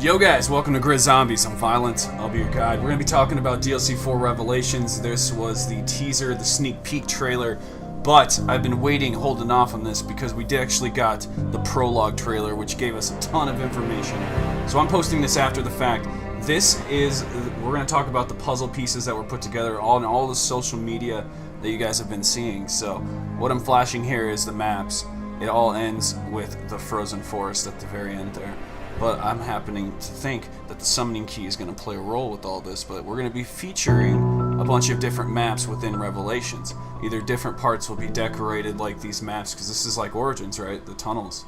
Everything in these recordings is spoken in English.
Yo guys, welcome to GRIZZ Zombies. I'm Violent. I'll be your guide. We're going to be talking about DLC 4 Revelations. This was the teaser, the sneak peek trailer, but I've been waiting, holding off on this because we actually got the prologue trailer, which gave us a ton of information. So I'm posting this after the fact. We're going to talk about the puzzle pieces that were put together on all the social media that you guys have been seeing. So what I'm flashing here is the maps. It all ends with the frozen forest at the very end there. But I'm happening to think that the summoning key is going to play a role with all this, but we're going to be featuring a bunch of different maps within Revelations. Either different parts will be decorated like these maps, because this is like Origins, right? The tunnels.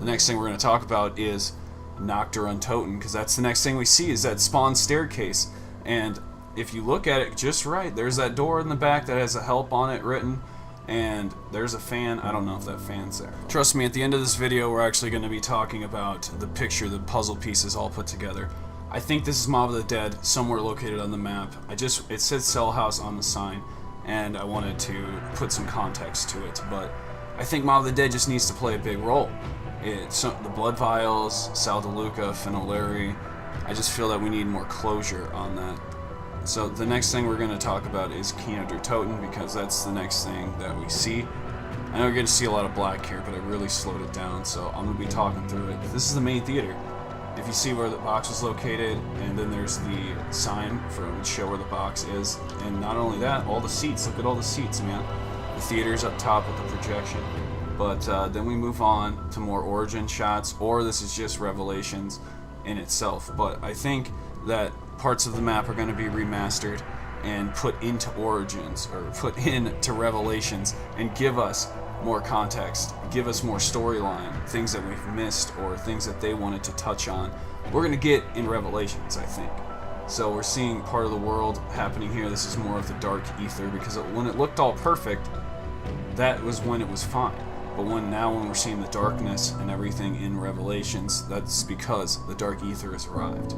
The next thing we're going to talk about is NACHT or UNTOTEN, because that's the next thing we see is that spawn staircase. And if you look at it just right, there's that door in the back that has a help on it written. And there's a fan. I don't know if that fan's there. Trust me, at the end of this video, we're actually going to be talking about the picture, the puzzle pieces all put together. I think this is Mob of the Dead, somewhere located on the map. It said Cell House on the sign, and I wanted to put some context to it. But I think Mob of the Dead just needs to play a big role. It's the Blood Vials, Sal DeLuca, Finolari. I just feel that we need more closure on that. So the next thing we're going to talk about is KINO or TOTEN, because that's the next thing that we see. I know you're going to see a lot of black here, but I really slowed it down, so I'm going to be talking through it. This is the main theater. If you see where the box is located, and then there's the sign to show where the box is. And not only that, all the seats. Look at all the seats, man. The theater's up top with the projection. But then we move on to more Origin shots, or this is just Revelations in itself. But I think that parts of the map are going to be remastered and put into Origins, or put into Revelations, and give us more context, give us more storyline, things that we've missed or things that they wanted to touch on. We're going to get in Revelations, I think. So we're seeing part of the world happening here. This is more of the dark ether, because when it looked all perfect, that was when it was fine. But now when we're seeing the darkness and everything in Revelations, that's because the dark ether has arrived.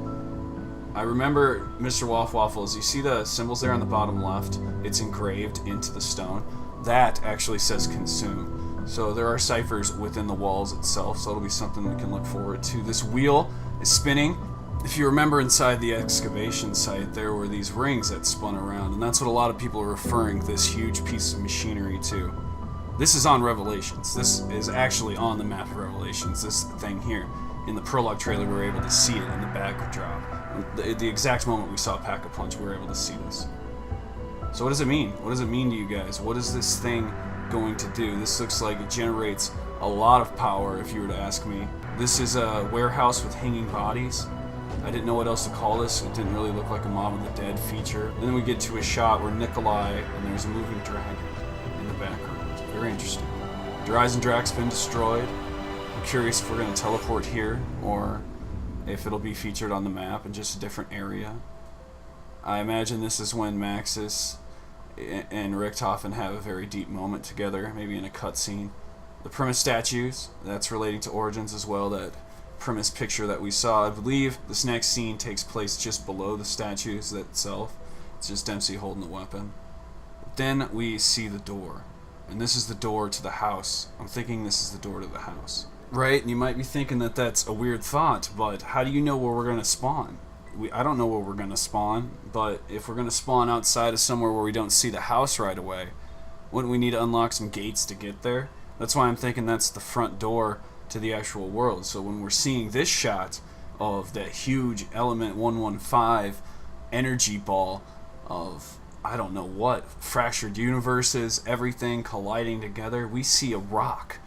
I remember Mr. Waffles, you see the symbols there on the bottom left? It's engraved into the stone. That actually says consume. So there are ciphers within the walls itself, so it'll be something we can look forward to. This wheel is spinning. If you remember inside the excavation site, there were these rings that spun around, and that's what a lot of people are referring this huge piece of machinery to. This is on Revelations. This is actually on the map of Revelations, this thing here. In the prologue trailer, we were able to see it in the backdrop. The exact moment we saw Pack-a-Punch, we were able to see this. So what does it mean? What does it mean to you guys? What is this thing going to do? This looks like it generates a lot of power, if you were to ask me. This is a warehouse with hanging bodies. I didn't know what else to call this. It didn't really look like a Mob of the Dead feature. And then we get to a shot where NIKOLAI, and there's a moving dragon in the background. Very interesting. Dryzen Drak's been destroyed. I'm curious if we're going to teleport here, or if it'll be featured on the map in just a different area. I imagine this is when Maxis and Richthofen have a very deep moment together, maybe in a cutscene. The PRIMIS statues, that's relating to Origins as well, that PRIMIS picture that we saw. I believe this next scene takes place just below the statues itself. It's just Dempsey holding the weapon. Then we see the door, and this is the door to the house. I'm thinking this is the door to the house. Right, and you might be thinking that that's a weird thought, but how do you know where we're going to spawn? I don't know where we're going to spawn, but if we're going to spawn outside of somewhere where we don't see the house right away, wouldn't we need to unlock some gates to get there? That's why I'm thinking that's the front door to the actual world. So when we're seeing this shot of that huge Element 115 energy ball of, I don't know what, fractured universes, everything colliding together, we see a rock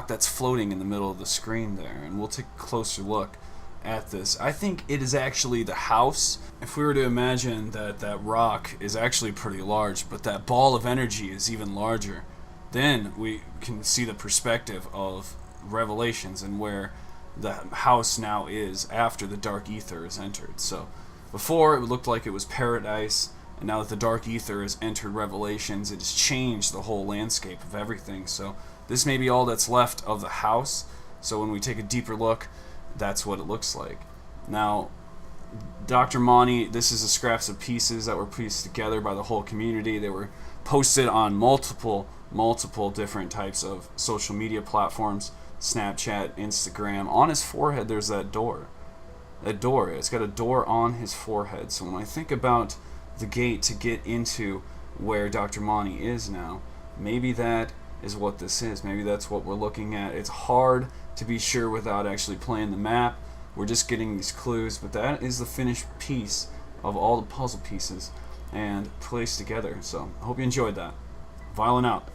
that's floating in the middle of the screen there, and we'll take a closer look at this. I think it is actually the house. If we were to imagine that that rock is actually pretty large, but that ball of energy is even larger, then we can see the perspective of Revelations and where the house now is after the dark ether is entered. So before it looked like it was paradise, and now that the dark ether has entered Revelations, it has changed the whole landscape of everything. So this may be all that's left of the house. So when we take a deeper look, that's what it looks like. Now, Dr. Monty, this is the scraps of pieces that were pieced together by the whole community. They were posted on multiple different types of social media platforms, Snapchat, Instagram. On his forehead, there's that door. a door. It's got a door on his forehead. So when I think about the gate to get into where Dr. Monty is now, maybe that is what this is. Maybe that's what we're looking at. It's hard to be sure without actually playing the map. We're just getting these clues, but that is the finished piece of all the puzzle pieces and placed together. So I hope you enjoyed that. Viollent out.